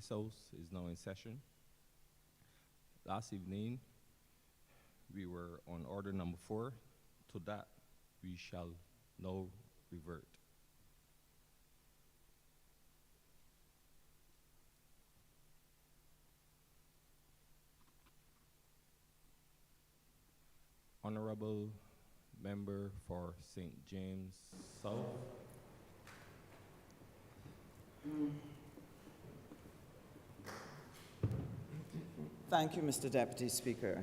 This House is now in session. Last evening, we were on order number 4. To that, we shall now revert. Honourable Member for St. James South. Thank you, Mr. Deputy Speaker.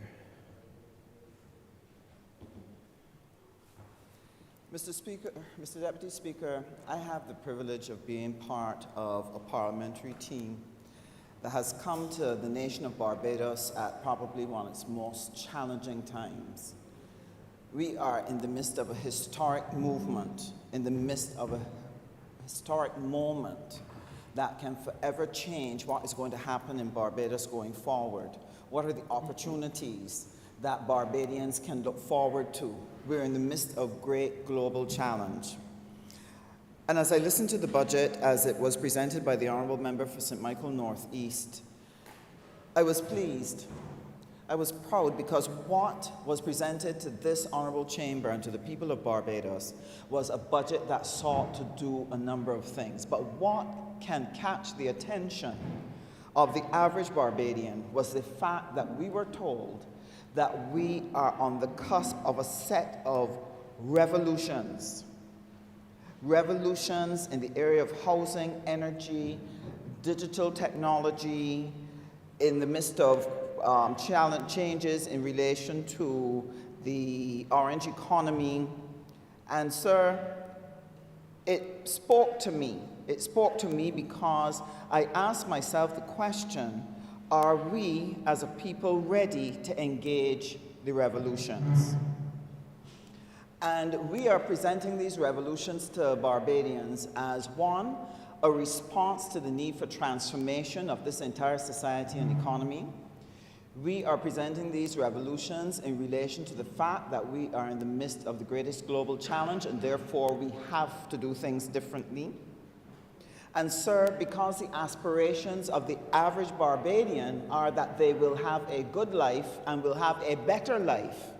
Mr. Deputy Speaker, I have the privilege of being part of a parliamentary team that has come to the nation of Barbados at probably one of its most challenging times. We are in the midst of a historic movement, in the midst of a historic moment that can forever change what is going to happen in Barbados going forward. What are the opportunities that Barbadians can look forward to? We're in the midst of great global challenge. And as I listened to the budget as it was presented by the Honourable Member for St. Michael North East, I was pleased. I was proud because what was presented to this Honourable Chamber and to the people of Barbados was a budget that sought to do a number of things. But what can catch the attention of the average Barbadian was the fact that we were told that we are on the cusp of a set of revolutions. Revolutions in the area of housing, energy, digital technology, in the midst of changes in relation to the orange economy. And sir, it spoke to me. It spoke to me because I asked myself the question, are we as a people ready to engage the revolutions? And we are presenting these revolutions to Barbadians as one, a response to the need for transformation of this entire society and economy. We are presenting these revolutions in relation to the fact that we are in the midst of the greatest global challenge and therefore we have to do things differently. And sir, because the aspirations of the average Barbadian are that they will have a good life and will have a better life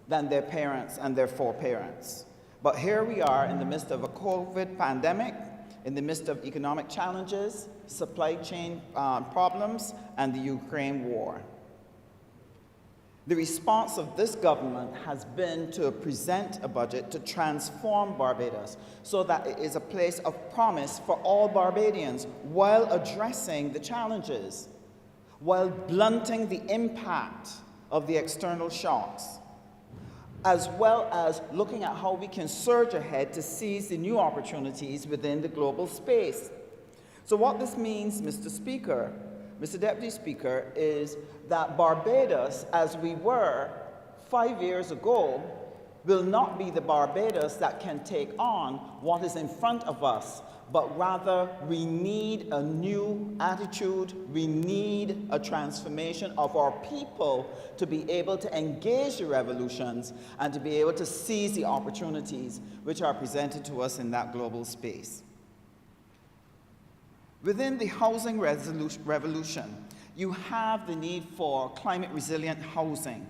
than their parents and their foreparents. But here we are in the midst of a COVID pandemic, in the midst of economic challenges, supply chain problems, and the Ukraine war. The response of this government has been to present a budget to transform Barbados so that it is a place of promise for all Barbadians while addressing the challenges, while blunting the impact of the external shocks, as well as looking at how we can surge ahead to seize the new opportunities within the global space. So what this means, Mr. Speaker, Mr. Deputy Speaker, is that Barbados, as we were 5 years ago, will not be the Barbados that can take on what is in front of us, but rather we need a new attitude, we need a transformation of our people to be able to engage the revolutions and to be able to seize the opportunities which are presented to us in that global space. Within the housing revolution, you have the need for climate-resilient housing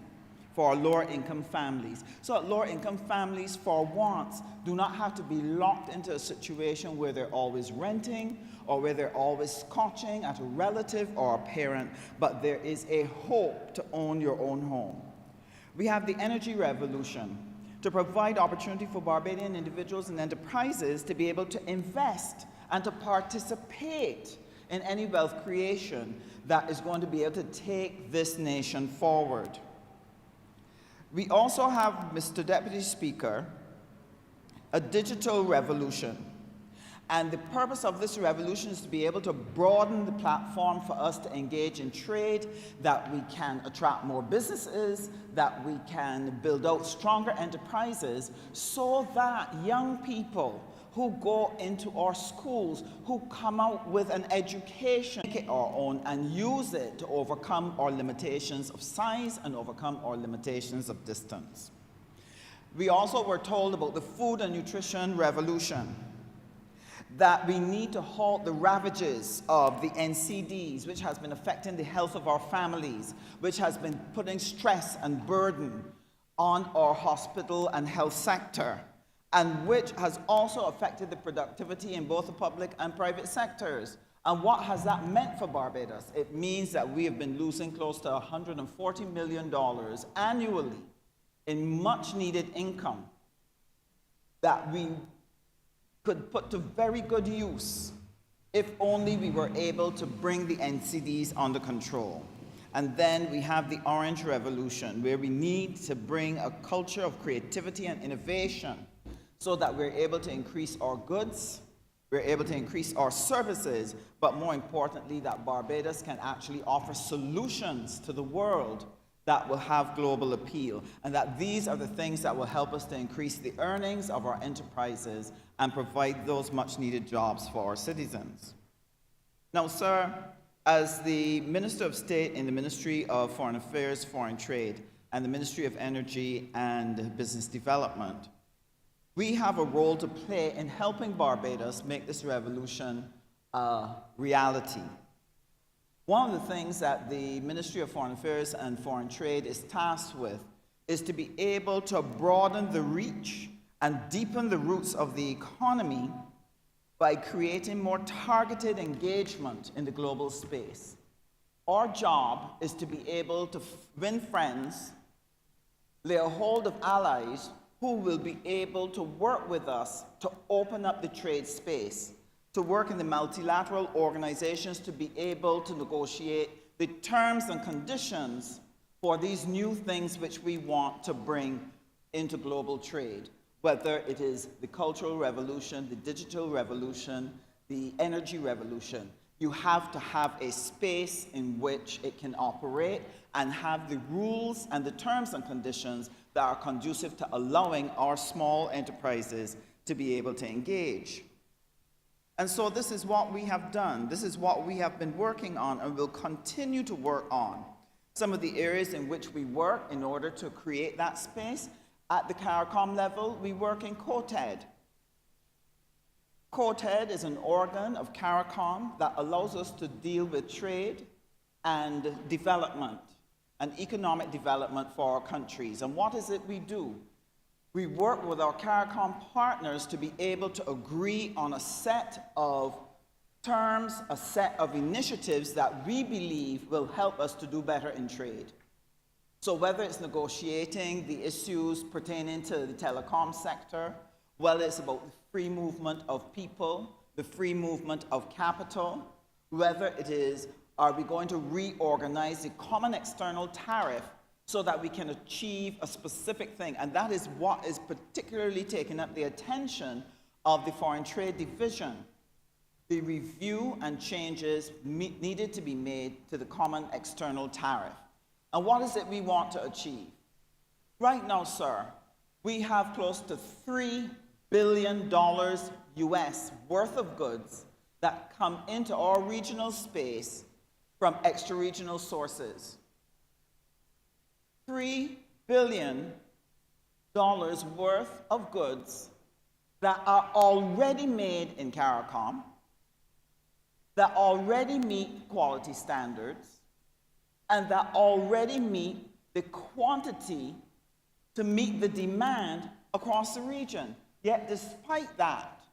for lower-income families. So that lower-income families, for once, do not have to be locked into a situation where they're always renting or where they're always scotching at a relative or a parent, but there is a hope to own your own home. We have the energy revolution to provide opportunity for Barbadian individuals and enterprises to be able to invest and to participate in any wealth creation that is going to be able to take this nation forward. We also have, Mr. Deputy Speaker, a digital revolution. And the purpose of this revolution is to be able to broaden the platform for us to engage in trade, that we can attract more businesses, that we can build out stronger enterprises, so that young people who go into our schools, who come out with an education, make it our own and use it to overcome our limitations of size and overcome our limitations of distance. We also were told about the food and nutrition revolution. that we need to halt the ravages of the NCDs, which has been affecting the health of our families, which has been putting stress and burden on our hospital and health sector, and which has also affected the productivity in both the public and private sectors. And what has that meant for Barbados? It means that we have been losing close to $140 million annually in much needed income that we could put to very good use if only we were able to bring the NCDs under control. And then we have the Orange Revolution, where we need to bring a culture of creativity and innovation so that we're able to increase our goods, we're able to increase our services, but more importantly, that Barbados can actually offer solutions to the world that will have global appeal, and that these are the things that will help us to increase the earnings of our enterprises and provide those much-needed jobs for our citizens. Now, sir, as the Minister of State in the Ministry of Foreign Affairs, Foreign Trade, and the Ministry of Energy and Business Development, we have a role to play in helping Barbados make this revolution a reality. One of the things that the Ministry of Foreign Affairs and Foreign Trade is tasked with is to be able to broaden the reach and deepen the roots of the economy by creating more targeted engagement in the global space. Our job is to be able to win friends, lay a hold of allies who will be able to work with us to open up the trade space, to work in the multilateral organizations to be able to negotiate the terms and conditions for these new things which we want to bring into global trade, whether it is the cultural revolution, the digital revolution, the energy revolution. You have to have a space in which it can operate and have the rules and the terms and conditions that are conducive to allowing our small enterprises to be able to engage. And so this is what we have done. This is what we have been working on and will continue to work on. Some of the areas in which we work in order to create that space, at the CARICOM level, we work in COTED. COTED is an organ of CARICOM that allows us to deal with trade and development and economic development for our countries. And what is it we do? We work with our CARICOM partners to be able to agree on a set of terms, a set of initiatives that we believe will help us to do better in trade. So whether it's negotiating the issues pertaining to the telecom sector, whether it's about the free movement of people, the free movement of capital, whether it is, are we going to reorganize the common external tariff so that we can achieve a specific thing? And that is what is particularly taking up the attention of the Foreign Trade Division. The review and changes needed to be made to the common external tariff. And what is it we want to achieve? Right now, sir, we have close to $3 billion US worth of goods that come into our regional space from extra-regional sources. $3 billion worth of goods that are already made in CARICOM, that already meet quality standards, and that already meet the quantity to meet the demand across the region. Yet despite that,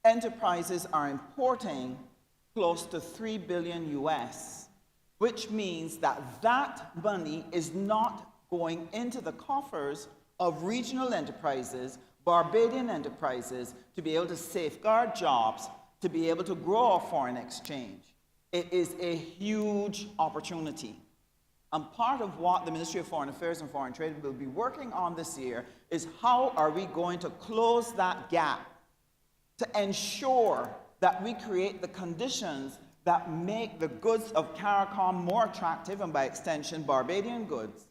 enterprises are importing close to $3 billion US, which means that that money is not going into the coffers of regional enterprises, Barbadian enterprises, to be able to safeguard jobs, to be able to grow our foreign exchange. It is a huge opportunity. And part of what the Ministry of Foreign Affairs and Foreign Trade will be working on this year is how are we going to close that gap to ensure that we create the conditions that make the goods of CARICOM more attractive, and by extension, Barbadian goods,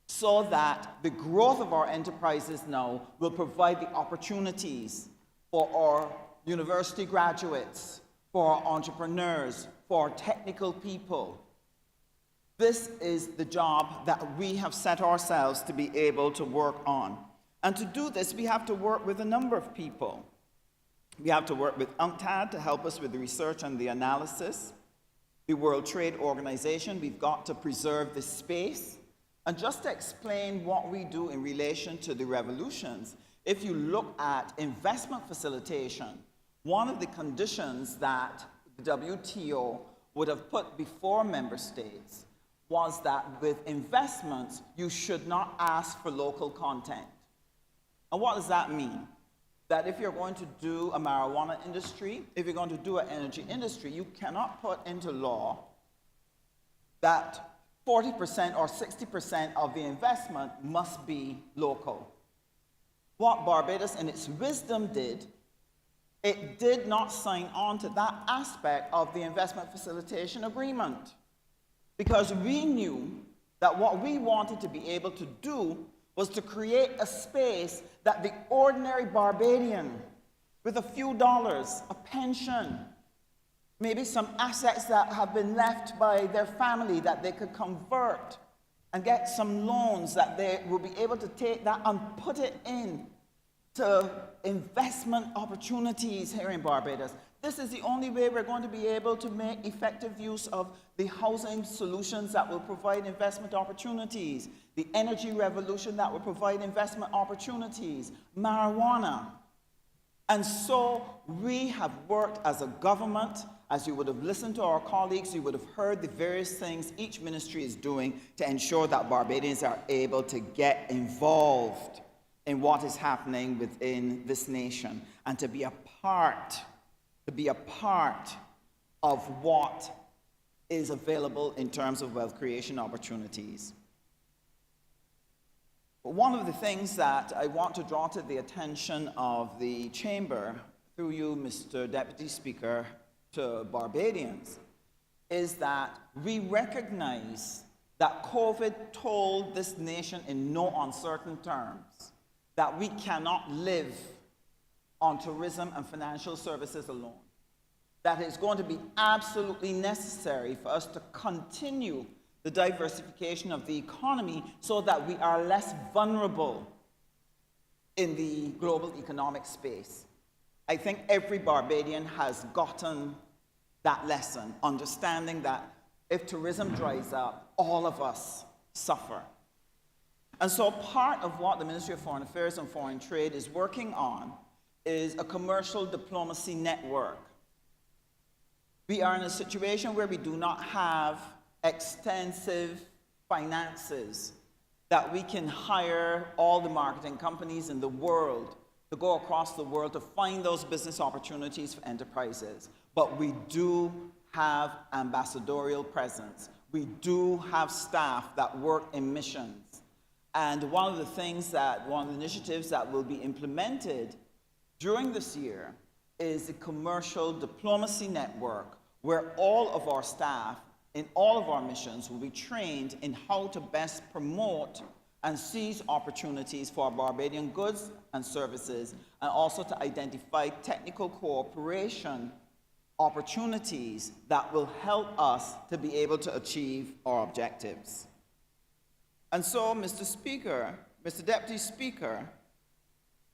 so that the growth of our enterprises now will provide the opportunities for our university graduates, for our entrepreneurs, for our technical people. This is the job that we have set ourselves to be able to work on. And to do this, we have to work with a number of people. We have to work with UNCTAD to help us with the research and the analysis. The World Trade Organization, we've got to preserve the space. And just to explain what we do in relation to the revolutions, if you look at investment facilitation, one of the conditions that the WTO would have put before member states was that with investments, you should not ask for local content. And what does that mean? That if you're going to do a marijuana industry, if you're going to do an energy industry, you cannot put into law that 40% or 60% of the investment must be local. What Barbados, in its wisdom, did, it did not sign on to that aspect of the investment facilitation agreement, because we knew that what we wanted to be able to do was to create a space that the ordinary Barbadian, with a few dollars, a pension, maybe some assets that have been left by their family that they could convert and get some loans, that they will be able to take that and put it in to investment opportunities here in Barbados. This is the only way we're going to be able to make effective use of the housing solutions that will provide investment opportunities, the energy revolution that will provide investment opportunities, marijuana. And so we have worked as a government. As you would have listened to our colleagues, you would have heard the various things each ministry is doing to ensure that Barbadians are able to get involved in what is happening within this nation and to be a part of what is available in terms of wealth creation opportunities. One of the things that I want to draw to the attention of the chamber, through you, Mr. Deputy Speaker, to Barbadians, is that we recognize that COVID told this nation in no uncertain terms that we cannot live on tourism and financial services alone. That it's going to be absolutely necessary for us to continue the diversification of the economy so that we are less vulnerable in the global economic space. I think every Barbadian has gotten that lesson, understanding that if tourism dries up, all of us suffer. And so part of what the Ministry of Foreign Affairs and Foreign Trade is working on is a commercial diplomacy network. We are in a situation where we do not have extensive finances that we can hire all the marketing companies in the world to go across the world to find those business opportunities for enterprises. But we do have ambassadorial presence. We do have staff that work in missions. And one of the initiatives that will be implemented during this year is the commercial diplomacy network, where all of our staff in all of our missions will be trained in how to best promote and seize opportunities for Barbadian goods and services, and also to identify technical cooperation opportunities that will help us to be able to achieve our objectives. And so, Mr. Speaker, Mr. Deputy Speaker,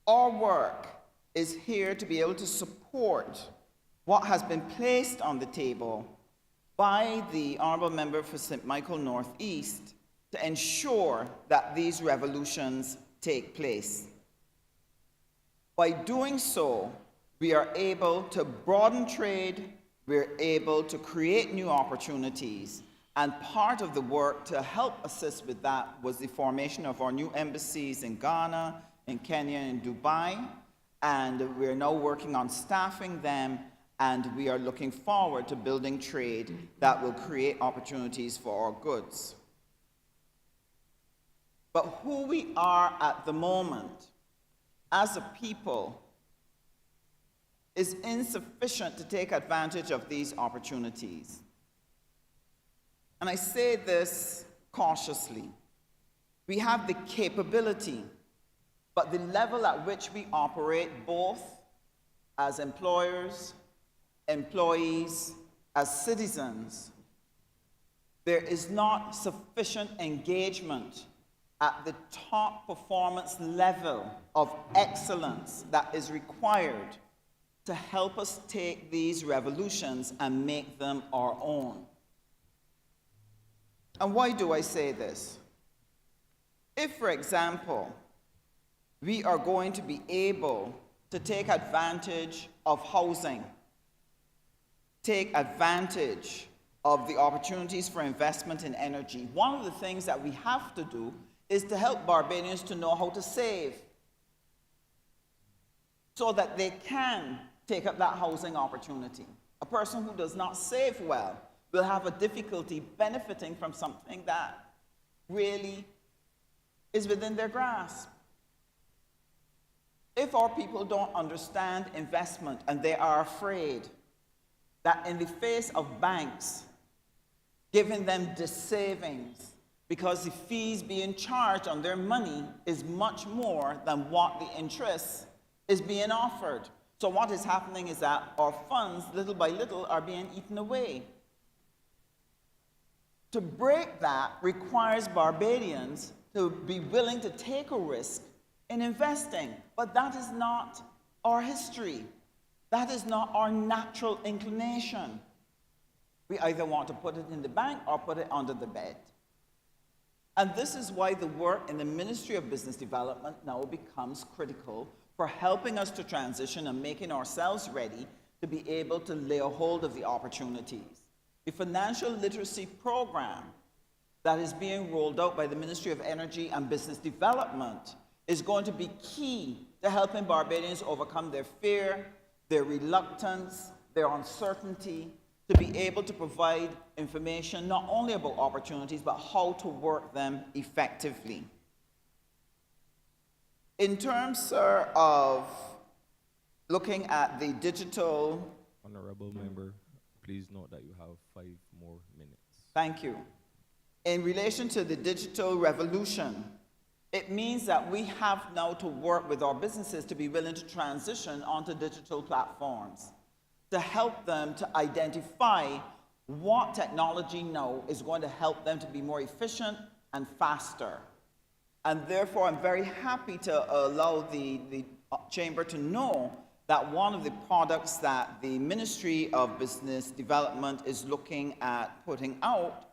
our work is here to be able to support what has been placed on the table by the Honourable Member for St. Michael North East to ensure that these revolutions take place. By doing so, we are able to broaden trade, we're able to create new opportunities, and part of the work to help assist with that was the formation of our new embassies in Ghana, in Kenya, and Dubai, and we're now working on staffing them, and we are looking forward to building trade that will create opportunities for our goods. But who we are at the moment as a people is insufficient to take advantage of these opportunities. And I say this cautiously. We have the capability, but the level at which we operate, both as employers, employees, as citizens, there is not sufficient engagement at the top performance level of excellence that is required to help us take these revolutions and make them our own. And why do I say this? If, for example, we are going to be able to take advantage of housing, take advantage of the opportunities for investment in energy, one of the things that we have to do is to help Barbadians to know how to save so that they can take up that housing opportunity. A person who does not save well will have a difficulty benefiting from something that really is within their grasp. If our people don't understand investment and they are afraid that in the face of banks giving them the savings because the fees being charged on their money is much more than what the interest is being offered. So what is happening is that our funds, little by little, are being eaten away. To break that requires Barbadians to be willing to take a risk in investing. But that is not our history. That is not our natural inclination. We either want to put it in the bank or put it under the bed. And this is why the work in the Ministry of Business Development now becomes critical for helping us to transition and making ourselves ready to be able to lay a hold of the opportunities. The financial literacy program that is being rolled out by the Ministry of Energy and Business Development is going to be key to helping Barbadians overcome their fear, their reluctance, their uncertainty, to be able to provide information not only about opportunities, but how to work them effectively. In terms, sir, of looking at the digital... Honourable member, please note that you have 5 more minutes. Thank you. In relation to the digital revolution, it means that we have now to work with our businesses to be willing to transition onto digital platforms, to help them to identify what technology now is going to help them to be more efficient and faster. And therefore, I'm very happy to allow the Chamber to know that one of the products that the Ministry of Business Development is looking at putting out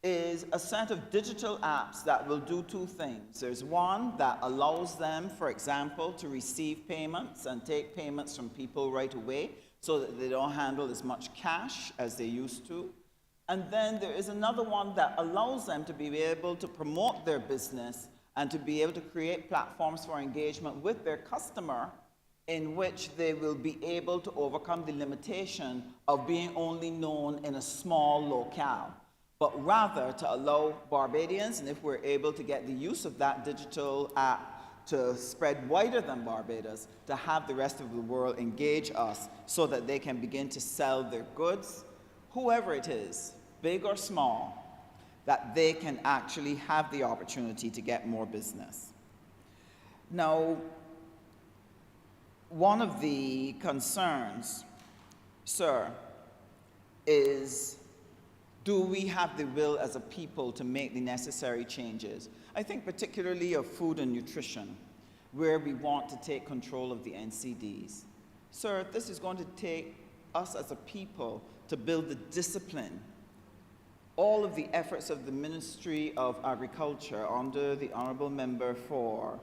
is a set of digital apps that will do 2 things. There's one that allows them, for example, to receive payments and take payments from people right away so that they don't handle as much cash as they used to. And then there is another one that allows them to be able to promote their business and to be able to create platforms for engagement with their customer in which they will be able to overcome the limitation of being only known in a small locale, but rather to allow Barbadians, and if we're able to get the use of that digital app to spread wider than Barbados, to have the rest of the world engage us so that they can begin to sell their goods, whoever it is, big or small, that they can actually have the opportunity to get more business. Now, one of the concerns, sir, is do we have the will as a people to make the necessary changes? I think particularly of food and nutrition, where we want to take control of the NCDs. Sir, this is going to take us as a people to build the discipline. All of the efforts of the Ministry of Agriculture under the Honourable Member for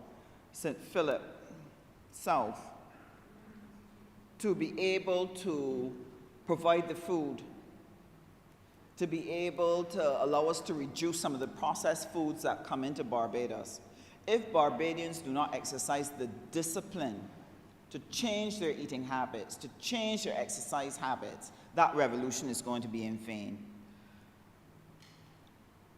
St. Philip South to be able to provide the food, to be able to allow us to reduce some of the processed foods that come into Barbados. If Barbadians do not exercise the discipline to change their eating habits, to change their exercise habits, that revolution is going to be in vain.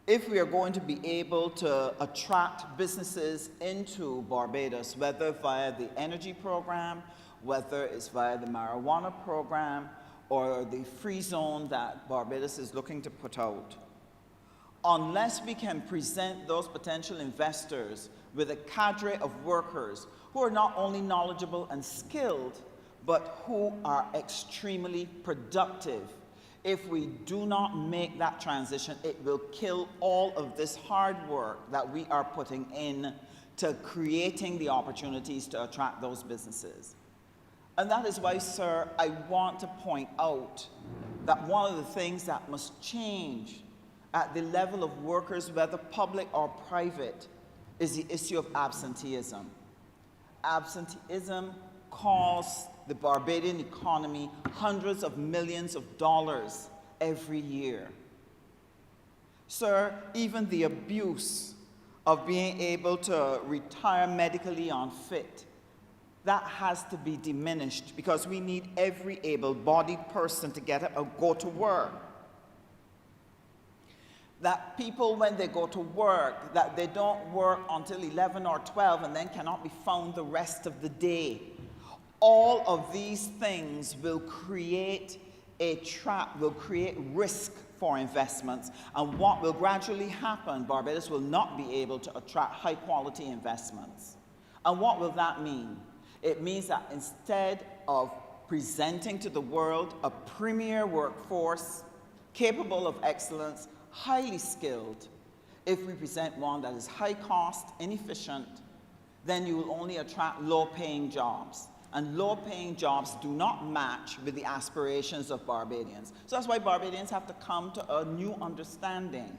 If we are going to be able to attract businesses into Barbados, whether via the energy program, whether it's via the marijuana program, or the free zone that Barbados is looking to put out, unless we can present those potential investors with a cadre of workers who are not only knowledgeable and skilled, but who are extremely productive, if we do not make that transition, it will kill all of this hard work that we are putting in to creating the opportunities to attract those businesses. And that is why, sir, I want to point out that one of the things that must change at the level of workers, whether public or private, is the issue of absenteeism. Absenteeism costs the Barbadian economy hundreds of millions of dollars every year. Sir, even the abuse of being able to retire medically unfit, that has to be diminished because we need every able-bodied person to get up and go to work. That people, when they go to work, that they don't work until 11 or 12 and then cannot be found the rest of the day. All of these things will create a trap, will create risk for investments. And what will gradually happen, Barbados will not be able to attract high-quality investments. And what will that mean? It means that instead of presenting to the world a premier workforce capable of excellence, highly skilled, if we present one that is high cost, inefficient, then you will only attract low-paying jobs. And low-paying jobs do not match with the aspirations of Barbadians. So that's why Barbadians have to come to a new understanding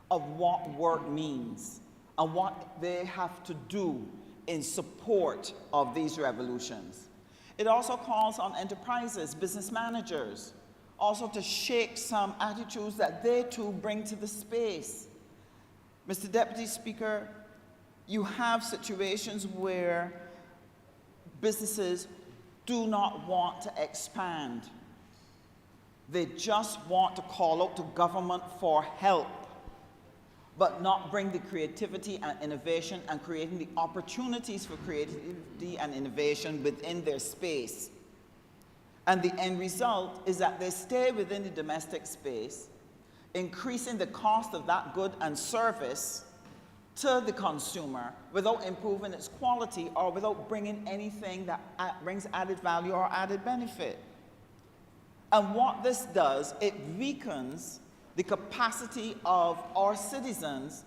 of what work means and what they have to do in support of these revolutions. It also calls on enterprises, business managers, also to shake some attitudes that they too bring to the space. Mr. Deputy Speaker, you have situations where businesses do not want to expand. They just want to call out to government for help, but not bring the creativity and innovation and creating the opportunities for creativity and innovation within their space. And the end result is that they stay within the domestic space, increasing the cost of that good and service to the consumer without improving its quality or without bringing anything that brings added value or added benefit. And what this does, it weakens the capacity of our citizens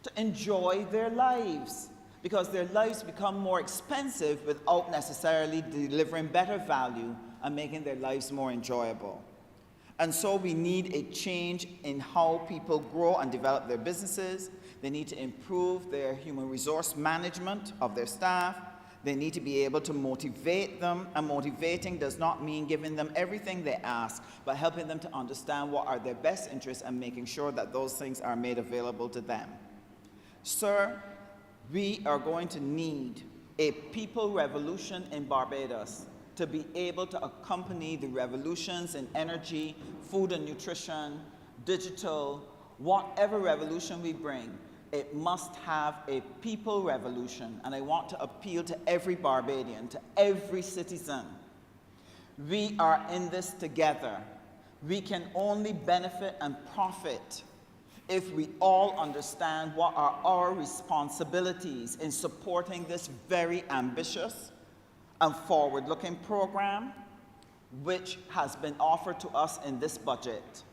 to enjoy their lives, because their lives become more expensive without necessarily delivering better value and making their lives more enjoyable. And so we need a change in how people grow and develop their businesses. They need to improve their human resource management of their staff. They need to be able to motivate them, and motivating does not mean giving them everything they ask, but helping them to understand what are their best interests and making sure that those things are made available to them. Sir, we are going to need a people revolution in Barbados to be able to accompany the revolutions in energy, food and nutrition, digital, whatever revolution we bring. It must have a people revolution, and I want to appeal to every Barbadian, to every citizen. We are in this together. We can only benefit and profit if we all understand what are our responsibilities in supporting this very ambitious and forward-looking program, which has been offered to us in this budget.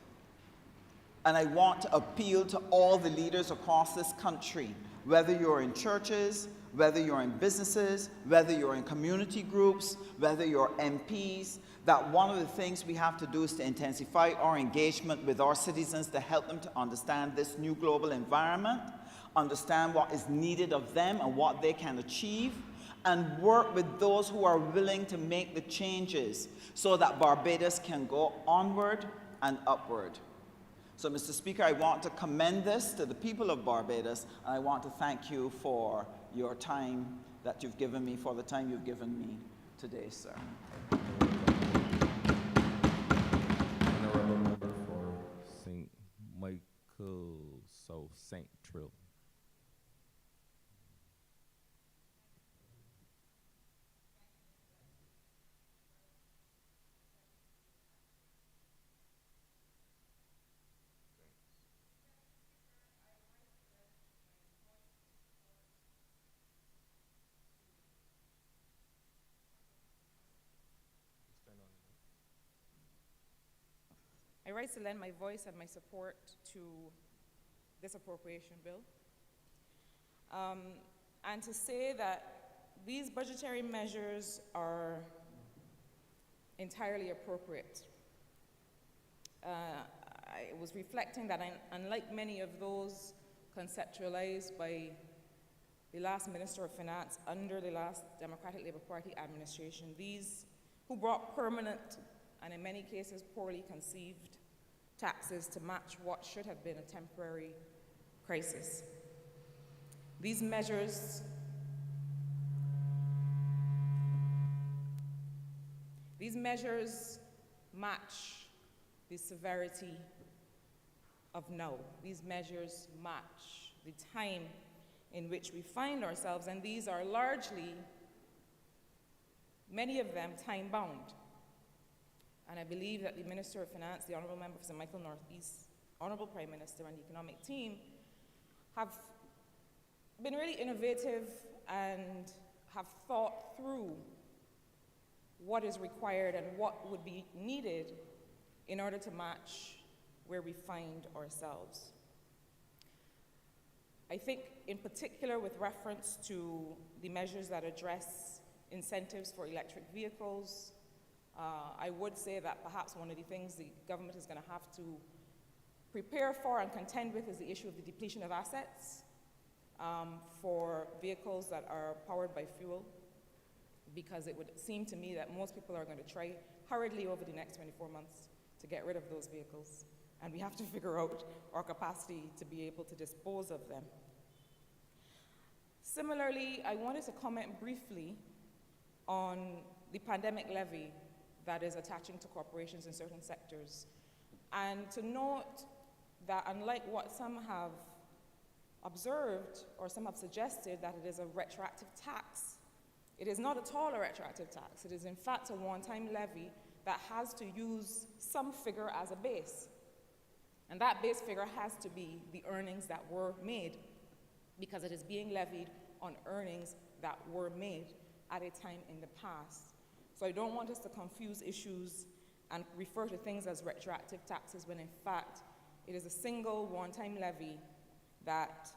And I want to appeal to all the leaders across this country, whether you're in churches, whether you're in businesses, whether you're in community groups, whether you're MPs, that one of the things we have to do is to intensify our engagement with our citizens to help them to understand this new global environment, understand what is needed of them and what they can achieve, and work with those who are willing to make the changes so that Barbados can go onward and upward. So, Mr. Speaker, I want to commend this to the people of Barbados, and I want to thank you for your time that you've given me, for the time you've given me today, sir. Honourable Member for St. Michael South St. Trill. I rise to lend my voice and my support to this appropriation bill, and to say that these budgetary measures are entirely appropriate. I was reflecting that unlike many of those conceptualized by the last Minister of Finance under the last Democratic Labour Party administration, these who brought permanent and in many cases poorly conceived taxes to match what should have been a temporary crisis. These measures match the severity of now. These measures match the time in which we find ourselves, and these are largely, many of them, time-bound. And I believe that the Minister of Finance, the Honourable Member for St. Michael Northeast, Honourable Prime Minister, and the economic team have been really innovative and have thought through what is required and what would be needed in order to match where we find ourselves. I think in particular with reference to the measures that address incentives for electric vehicles, I would say that perhaps one of the things the government is going to have to prepare for and contend with is the issue of the depletion of assets for vehicles that are powered by fuel, because it would seem to me that most people are going to try hurriedly over the next 24 months to get rid of those vehicles, and we have to figure out our capacity to be able to dispose of them. Similarly, I wanted to comment briefly on the pandemic levy that is attaching to corporations in certain sectors, and to note that unlike what some have observed or some have suggested, that it is a retroactive tax, it is not at all a retroactive tax. It is in fact a one-time levy that has to use some figure as a base. And that base figure has to be the earnings that were made, because it is being levied on earnings that were made at a time in the past. So I don't want us to confuse issues and refer to things as retroactive taxes when in fact it is a single one-time levy that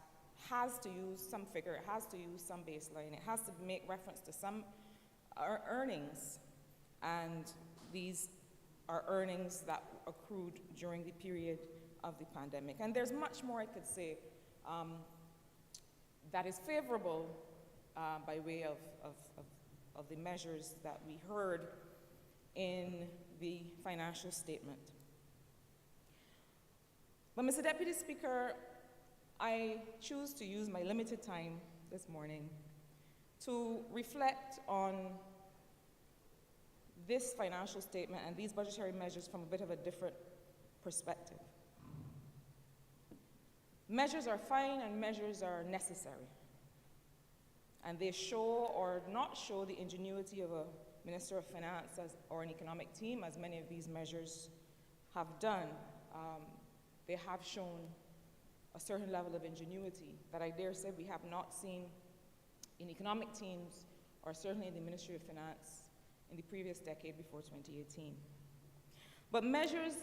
has to use some figure, it has to use some baseline, it has to make reference to some earnings, and these are earnings that accrued during the period of the pandemic. And there's much more I could say that is favorable by way of the measures that we heard in the financial statement. But Mr. Deputy Speaker, I choose to use my limited time this morning to reflect on this financial statement and these budgetary measures from a bit of a different perspective. Measures are fine and measures are necessary, and they show or not show the ingenuity of a Minister of Finance or an economic team, as many of these measures have done. They have shown a certain level of ingenuity that I dare say we have not seen in economic teams, or certainly in the Ministry of Finance in the previous decade before 2018. But measures,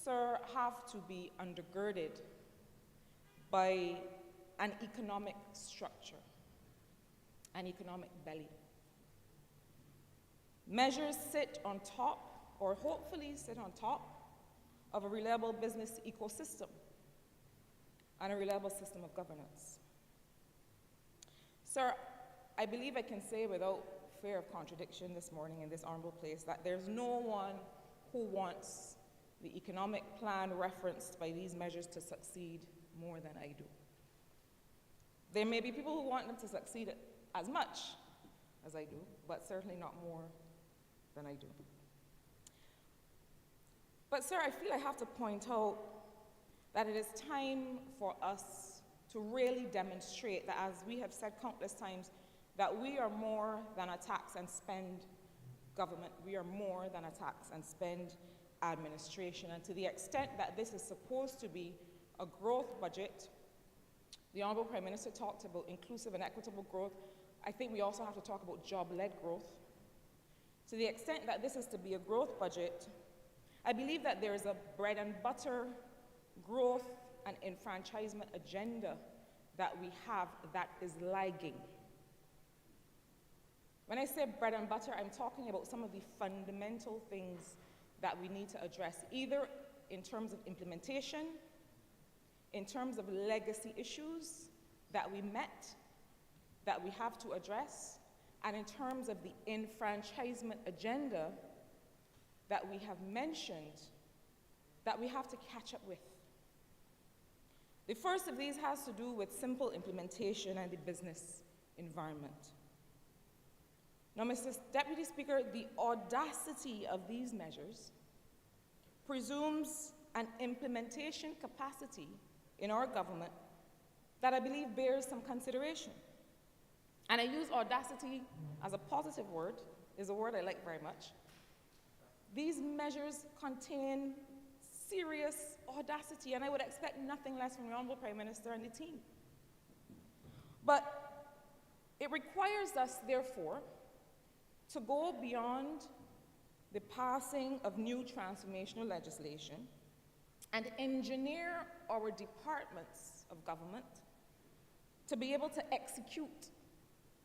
sir, have to be undergirded by an economic structure, an economic belly. Measures sit on top, or hopefully sit on top, of a reliable business ecosystem and a reliable system of governance. Sir, I believe I can say without fear of contradiction this morning in this honorable place that there's no one who wants the economic plan referenced by these measures to succeed more than I do. There may be people who want them to succeed as much as I do, but certainly not more than I do. But sir, I feel I have to point out that it is time for us to really demonstrate that, as we have said countless times, that we are more than a tax and spend government. We are more than a tax and spend administration. And to the extent that this is supposed to be a growth budget, the Honourable Prime Minister talked about inclusive and equitable growth. I think we also have to talk about job-led growth. To the extent that this is to be a growth budget, I believe that there is a bread and butter growth and enfranchisement agenda that we have that is lagging. When I say bread and butter, I'm talking about some of the fundamental things that we need to address, either in terms of implementation, in terms of legacy issues that we met, that we have to address, and in terms of the enfranchisement agenda that we have mentioned that we have to catch up with. The first of these has to do with simple implementation and the business environment. Now, Mr. Deputy Speaker, the audacity of these measures presumes an implementation capacity in our government that I believe bears some consideration. And I use audacity as a positive word, is a word I like very much. These measures contain serious audacity, and I would expect nothing less from the Honourable Prime Minister and the team. But it requires us, therefore, to go beyond the passing of new transformational legislation and engineer our departments of government to be able to execute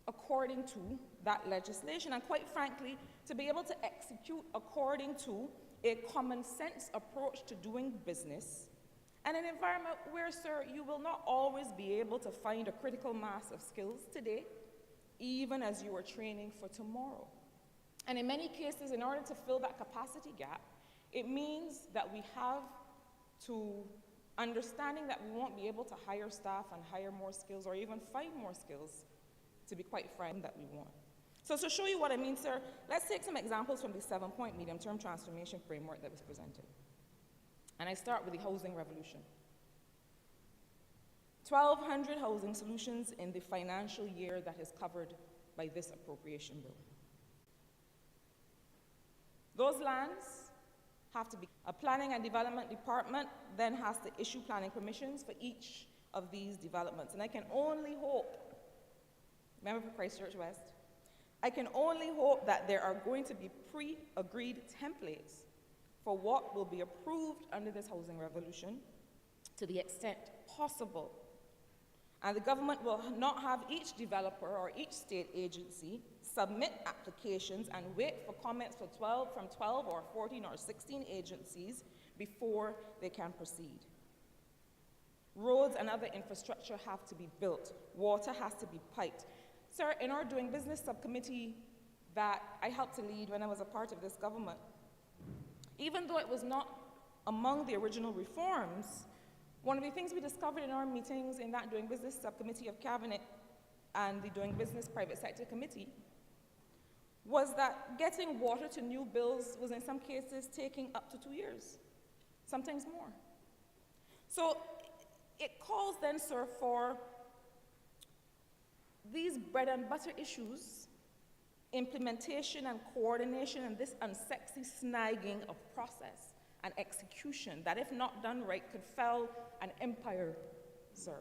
according to that legislation, and quite frankly, to be able to execute according to a common sense approach to doing business, and an environment where, sir, you will not always be able to find a critical mass of skills today, even as you are training for tomorrow. And in many cases, in order to fill that capacity gap, it means that we have to, understanding that we won't be able to hire staff and hire more skills or even find more skills, to be quite frank, that we want. So to show you what I mean, sir, let's take some examples from the 7-point medium-term transformation framework that was presented. And I start with the housing revolution. 1,200 housing solutions in the financial year that is covered by this appropriation bill. Those lands have to be, a planning and development department then has to issue planning permissions for each of these developments. And I can only hope, member for Christchurch West, I can only hope that there are going to be pre-agreed templates for what will be approved under this housing revolution to the extent possible. And the government will not have each developer or each state agency submit applications and wait for comments from 12 or 14 or 16 agencies before they can proceed. Roads and other infrastructure have to be built. Water has to be piped. Sir, in our doing business subcommittee that I helped to lead when I was a part of this government, even though it was not among the original reforms, one of the things we discovered in our meetings in that doing business subcommittee of cabinet and the doing business private sector committee was that getting water to new builds was in some cases taking up to 2 years, sometimes more. So it calls then, sir, for these bread and butter issues, implementation and coordination, and this unsexy snagging of process and execution that, if not done right, could fell an empire, sir.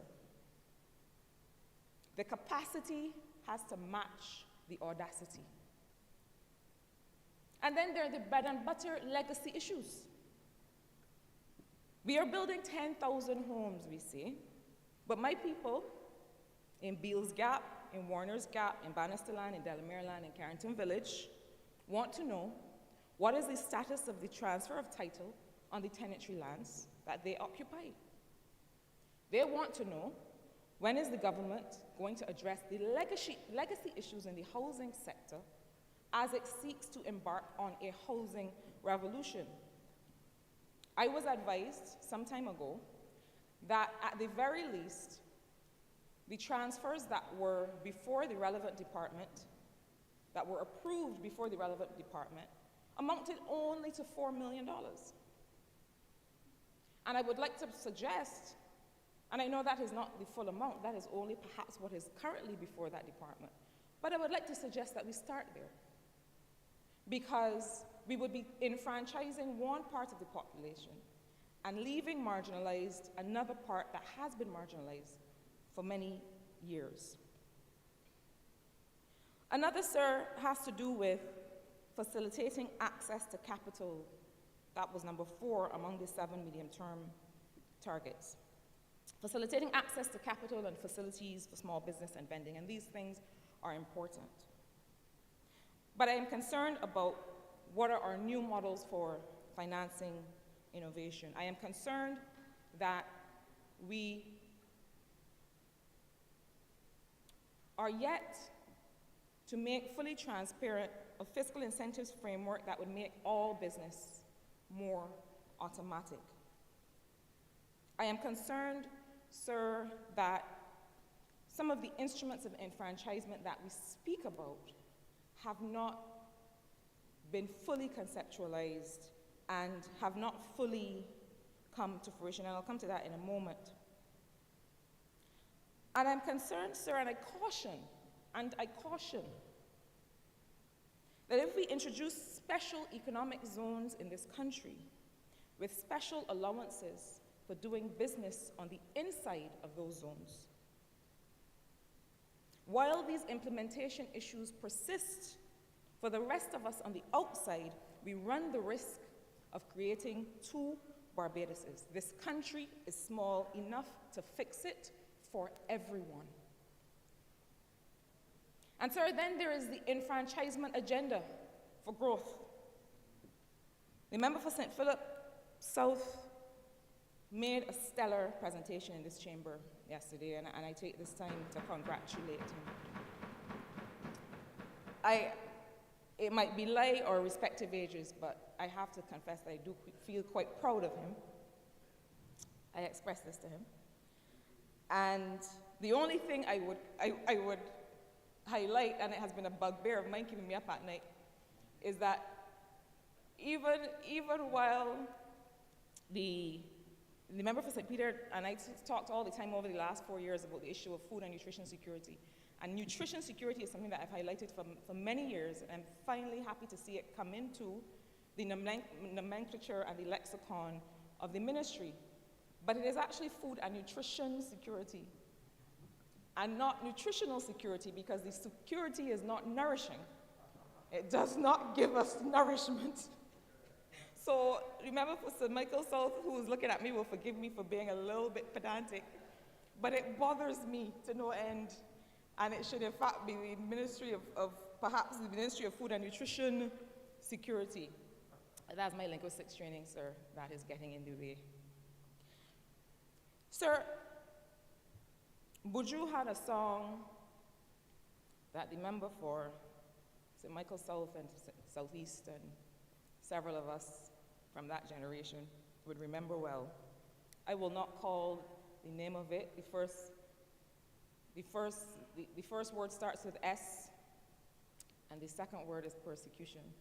The capacity has to match the audacity. And then there are the bread and butter legacy issues. We are building 10,000 homes, we say, but my people in Beals Gap, in Warner's Gap, in Bannister Land, in Delamere Land, in Carrington Village, want to know what is the status of the transfer of title on the tenantry lands that they occupy. They want to know when is the government going to address the legacy issues in the housing sector as it seeks to embark on a housing revolution. I was advised some time ago that at the very least, the transfers that were before the relevant department, that were approved before the relevant department, amounted only to $4 million. And I would like to suggest, and I know that is not the full amount, that is only perhaps what is currently before that department, but I would like to suggest that we start there, because we would be enfranchising one part of the population and leaving marginalized another part that has been marginalized for many years. Another, sir, has to do with facilitating access to capital. That was number 4 among the 7 medium-term targets. Facilitating access to capital and facilities for small business and vending, and these things are important. But I am concerned about what are our new models for financing innovation. I am concerned that we are yet to make fully transparent a fiscal incentives framework that would make all business more automatic. I am concerned, sir, that some of the instruments of enfranchisement that we speak about have not been fully conceptualized and have not fully come to fruition, and I'll come to that in a moment. And I'm concerned, sir, and I caution that if we introduce special economic zones in this country with special allowances for doing business on the inside of those zones, while these implementation issues persist for the rest of us on the outside, we run the risk of creating two Barbaduses. This country is small enough to fix it for everyone. And sir, then there is the enfranchisement agenda for growth. The member for St. Philip South made a stellar presentation in this chamber yesterday, and I take this time to congratulate him. It might be lie or respective ages, but I have to confess that I do feel quite proud of him. I expressed this to him. And the only thing I would highlight, and it has been a bugbear of mine keeping me up at night, is that even while the member for St. Peter and I talked all the time over the last 4 years about the issue of food and nutrition security. And nutrition security is something that I've highlighted for many years, and I'm finally happy to see it come into the nomenclature and the lexicon of the ministry. But it is actually food and nutrition security, and not nutritional security, because the security is not nourishing. It does not give us nourishment. So remember, for Sir Michael South, who is looking at me, will forgive me for being a little bit pedantic, but it bothers me to no end, and it should in fact be the Ministry of perhaps the Ministry of Food and Nutrition Security. That's my linguistics training, sir, that is getting in the way. Sir, Buju had a song that the member for St. Michael South and Southeast and several of us from that generation would remember well. I will not call the name of it. The first word starts with S, and the second word is persecution.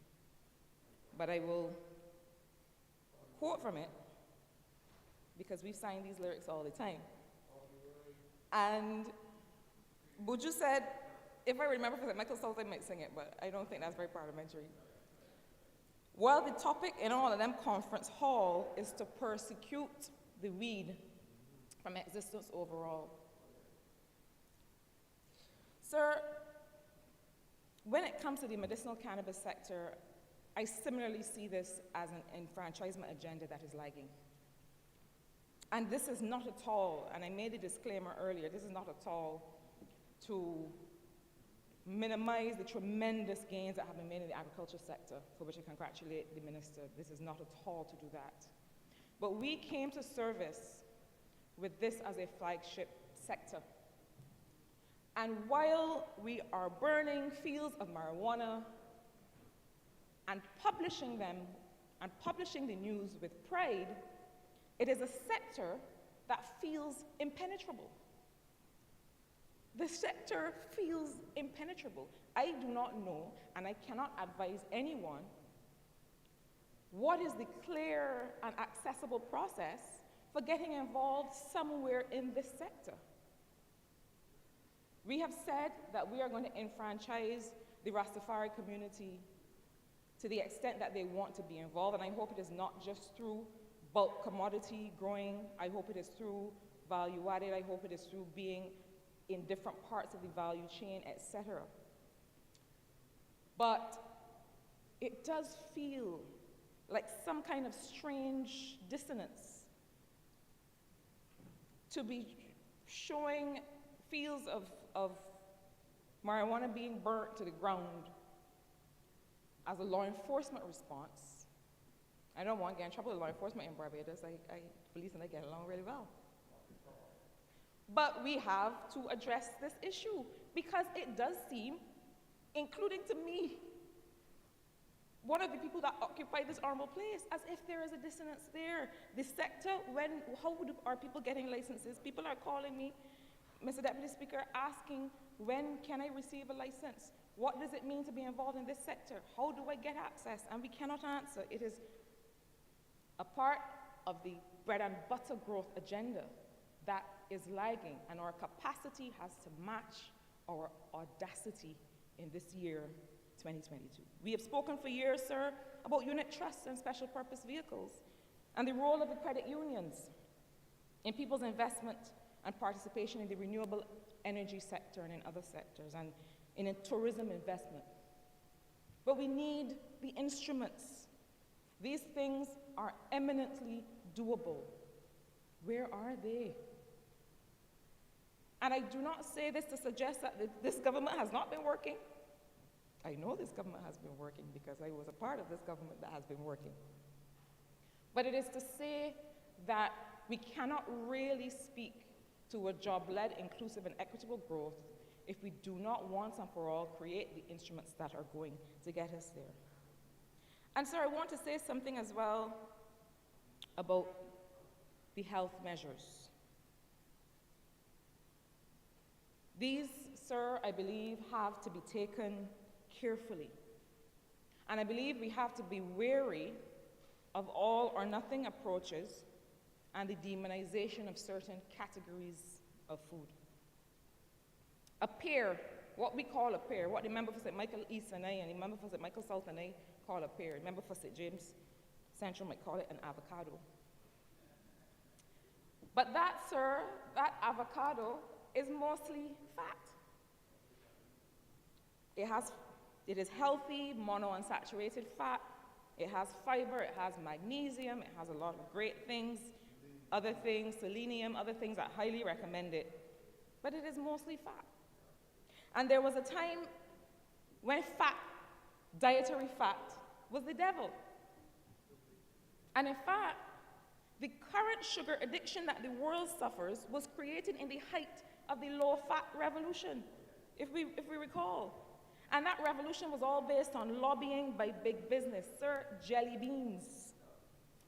But I will quote from it, because we've sang these lyrics all the time. And Buju said, if I remember for St. Michael South, I might sing it, but I don't think that's very parliamentary. Well, the topic in all of them conference hall is to persecute the weed from existence overall. Sir, when it comes to the medicinal cannabis sector, I similarly see this as an enfranchisement agenda that is lagging. And this is not at all, and I made a disclaimer earlier, this is not at all to minimize the tremendous gains that have been made in the agriculture sector, for which I congratulate the minister. This is not at all to do that. But we came to service with this as a flagship sector. And while we are burning fields of marijuana and publishing them and publishing the news with pride, it is a sector that feels impenetrable. The sector feels impenetrable. I do not know, and I cannot advise anyone, what is the clear and accessible process for getting involved somewhere in this sector. We have said that we are going to enfranchise the Rastafari community to the extent that they want to be involved, and I hope it is not just through bulk commodity growing. I hope it is through value added. I hope it is through being in different parts of the value chain, etc. But it does feel like some kind of strange dissonance to be showing fields of marijuana being burnt to the ground as a law enforcement response. I don't want to get in trouble with law enforcement in Barbados. Police and I get along really well. But we have to address this issue because it does seem, including to me, one of the people that occupy this honorable place, as if there is a dissonance there. The sector, are people getting licenses? People are calling me, Mr. Deputy Speaker, asking, when can I receive a license? What does it mean to be involved in this sector? How do I get access? And we cannot answer. It is a part of the bread and butter growth agenda that is lagging, and our capacity has to match our audacity in this year, 2022. We have spoken for years, sir, about unit trusts and special purpose vehicles and the role of the credit unions in people's investment and participation in the renewable energy sector and in other sectors and in tourism investment. But we need the instruments. These things are eminently doable. Where are they? And I do not say this to suggest that this government has not been working. I know this government has been working because I was a part of this government that has been working. But it is to say that we cannot really speak to a job-led, inclusive, and equitable growth if we do not once and for all create the instruments that are going to get us there. And sir, I want to say something as well about the health measures. These, sir, I believe, have to be taken carefully. And I believe we have to be wary of all or nothing approaches and the demonization of certain categories of food. A pear, what we call a pear, what the member for St. Michael East and I and the member for St. Michael South and I call a pear, the member for St. James Central might call it an avocado. But that, sir, that avocado is mostly fat. It is healthy, monounsaturated fat. It has fiber, it has magnesium, it has a lot of great things, other things, selenium, other things that highly recommend it. But it is mostly fat. And there was a time when fat, dietary fat, was the devil. And in fact, the current sugar addiction that the world suffers was created in the height of the low-fat revolution, if we recall. And that revolution was all based on lobbying by big business. Sir, jelly beans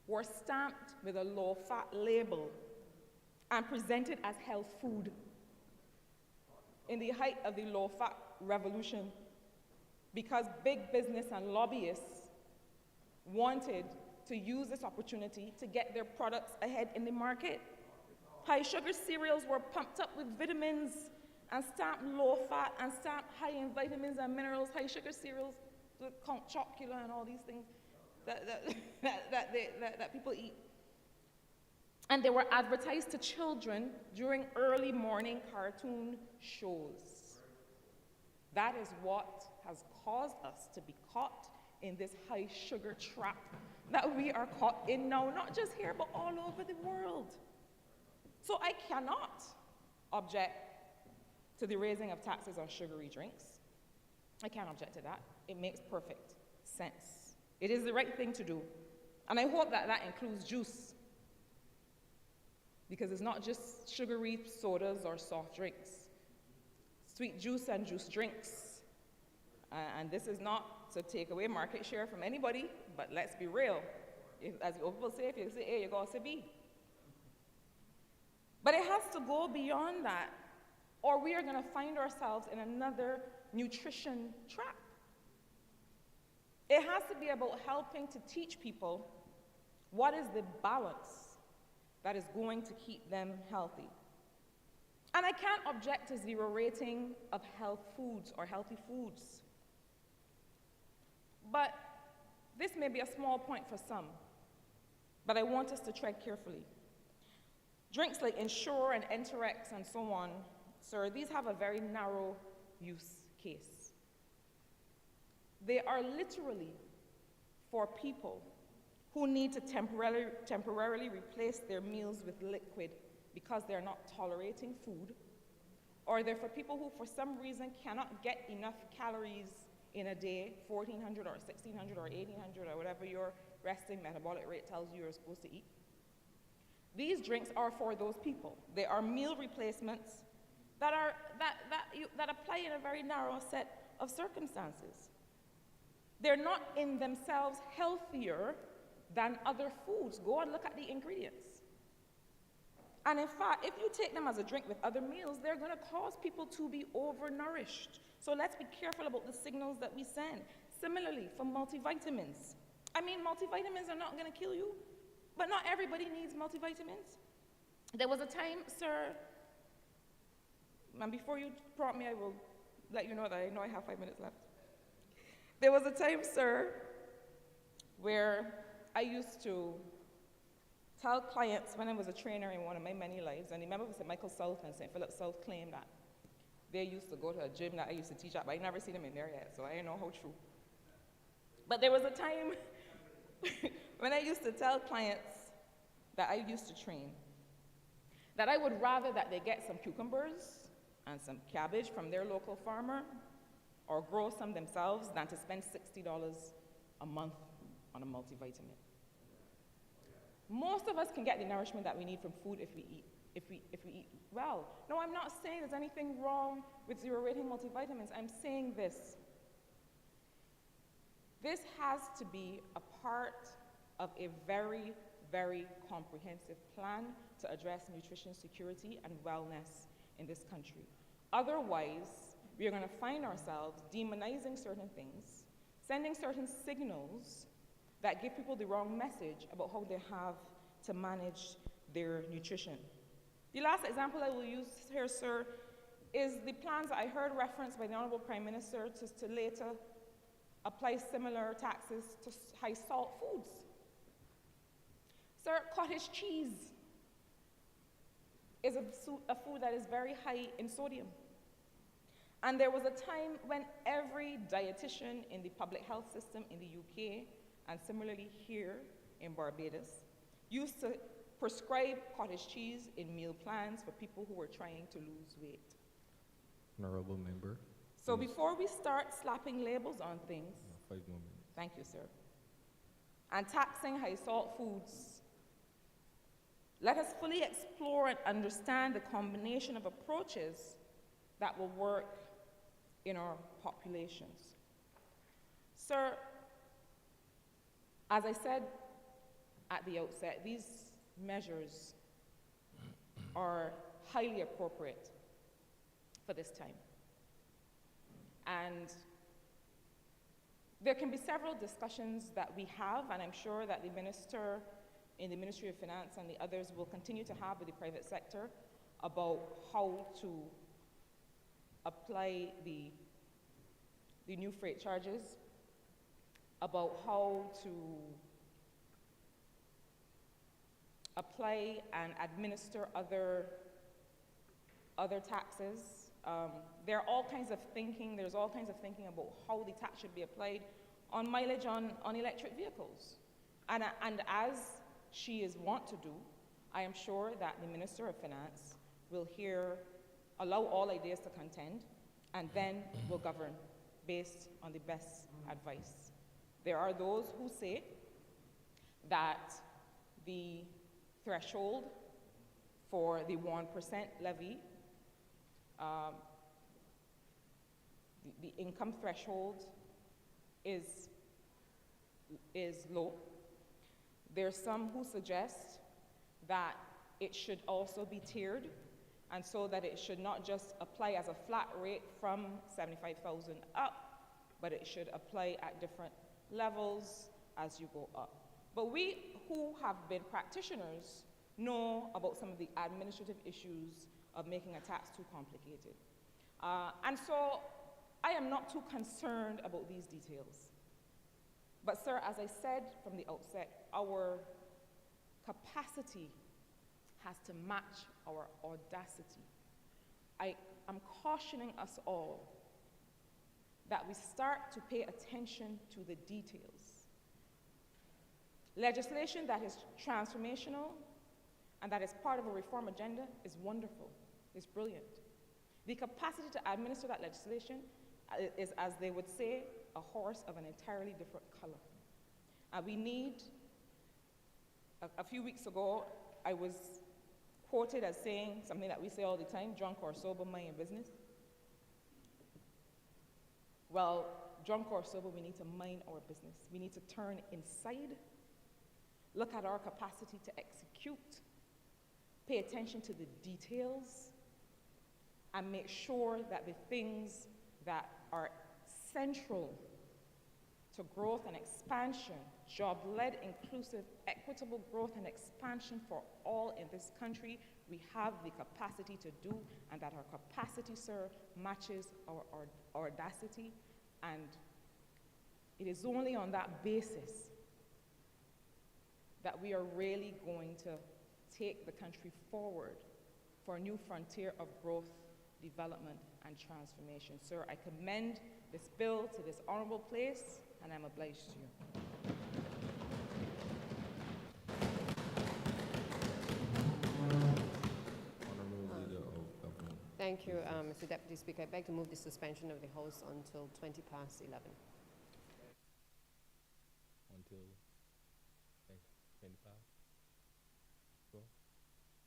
were stamped with a low-fat label and presented as health food in the height of the low-fat revolution because big business and lobbyists wanted to use this opportunity to get their products ahead in the market. High-sugar cereals were pumped up with vitamins and stamped low-fat and stamped high in vitamins and minerals. High-sugar cereals with Count Chocula and all these things that people eat. And they were advertised to children during early morning cartoon shows. That is what has caused us to be caught in this high-sugar trap that we are caught in now, not just here, but all over the world. So I cannot object to the raising of taxes on sugary drinks. I can't object to that. It makes perfect sense. It is the right thing to do. And I hope that that includes juice, because it's not just sugary sodas or soft drinks. Sweet juice and juice drinks. And this is not to take away market share from anybody, but let's be real. As people say, if you say A, you gotta say B. But it has to go beyond that, or we are gonna find ourselves in another nutrition trap. It has to be about helping to teach people what is the balance that is going to keep them healthy. And I can't object to zero rating of health foods or healthy foods. But this may be a small point for some, but I want us to tread carefully. Drinks like Ensure and Enterex and so on, sir, these have a very narrow use case. They are literally for people who need to temporarily replace their meals with liquid because they're not tolerating food, or they're for people who for some reason cannot get enough calories in a day, 1,400 or 1,600 or 1,800 or whatever your resting metabolic rate tells you you're supposed to eat. These drinks are for those people. They are meal replacements that apply in a very narrow set of circumstances. They're not in themselves healthier than other foods. Go and look at the ingredients. And in fact, if you take them as a drink with other meals, they're going to cause people to be overnourished. So let's be careful about the signals that we send. Similarly, for multivitamins. I mean, multivitamins are not going to kill you, but not everybody needs multivitamins. There was a time, sir, and before you prompt me, I will let you know that I know I have 5 minutes left. There was a time, sir, where I used to tell clients when I was a trainer in one of my many lives, and remember St. Michael South and St. Philip South claimed that they used to go to a gym that I used to teach at, but I never seen them in there yet, so I don't know how true. But there was a time when I used to tell clients that I used to train that I would rather that they get some cucumbers and some cabbage from their local farmer or grow some themselves than to spend $60 a month on a multivitamin. Most of us can get the nourishment that we need from food if we eat well. No, I'm not saying there's anything wrong with zero-rating multivitamins. I'm saying this. This has to be a part of a very, very comprehensive plan to address nutrition security and wellness in this country. Otherwise, we are going to find ourselves demonizing certain things, sending certain signals that give people the wrong message about how they have to manage their nutrition. The last example I will use here, sir, is the plans that I heard referenced by the Honourable Prime Minister to later apply similar taxes to high salt foods. Sir, cottage cheese is a food that is very high in sodium. And there was a time when every dietitian in the public health system in the UK, and similarly here in Barbados, used to prescribe cottage cheese in meal plans for people who were trying to lose weight. Honourable member. So before we start slapping labels on things, 5 more minutes. thank you, sir, and taxing high salt foods, let us fully explore and understand the combination of approaches that will work in our populations. Sir, as I said at the outset, these measures are highly appropriate for this time. And there can be several discussions that we have, and I'm sure that the minister in the Ministry of Finance and the others will continue to have with the private sector about how to apply the new freight charges, about how to apply and administer other taxes. There are all kinds of thinking, there's all kinds of thinking about how the tax should be applied on mileage on electric vehicles. And as she is wont to do, I am sure that the Minister of Finance will allow all ideas to contend, and then will govern based on the best advice. There are those who say that the threshold for the 1% levy, the income threshold is low. There's some who suggest that it should also be tiered, and so that it should not just apply as a flat rate from 75,000 up, but it should apply at different levels as you go up. But we who have been practitioners know about some of the administrative issues of making a tax too complicated. And so I am not too concerned about these details. But sir, as I said from the outset, our capacity has to match our audacity. I am cautioning us all that we start to pay attention to the details. Legislation that is transformational and that is part of a reform agenda is wonderful, it's brilliant. The capacity to administer that legislation, is, as they would say, a horse of an entirely different color. And we need, a few weeks ago, I was quoted as saying something that we say all the time, drunk or sober, mind your business. Well, drunk or sober, we need to mind our business. We need to turn inside, look at our capacity to execute, pay attention to the details, and make sure that the things that are central to growth and expansion, job-led, inclusive, equitable growth and expansion for all in this country, we have the capacity to do, and that our capacity, sir, matches our audacity. And it is only on that basis that we are really going to take the country forward for a new frontier of growth, development, and transformation. Sir, I commend this bill to this honourable place, and I'm obliged to you. Honourable Leader of Government. Thank you, Mr. Deputy Speaker. I beg to move the suspension of the House until 20 past 11. Until 20 past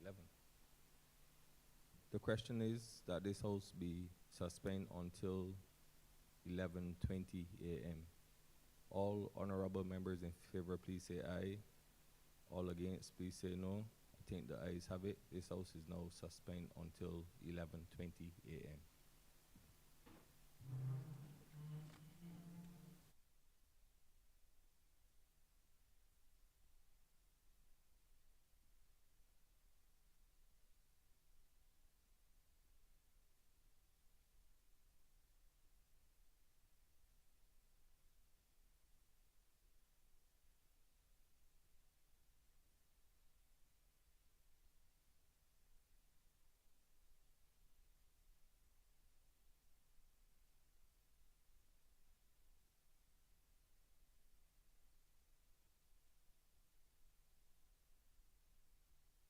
11. The question is that this House be suspended until 11:20 a.m. All honourable members in favour, please say aye. All against, please say no. I think the ayes have it. This House is now suspended until 11:20 a.m.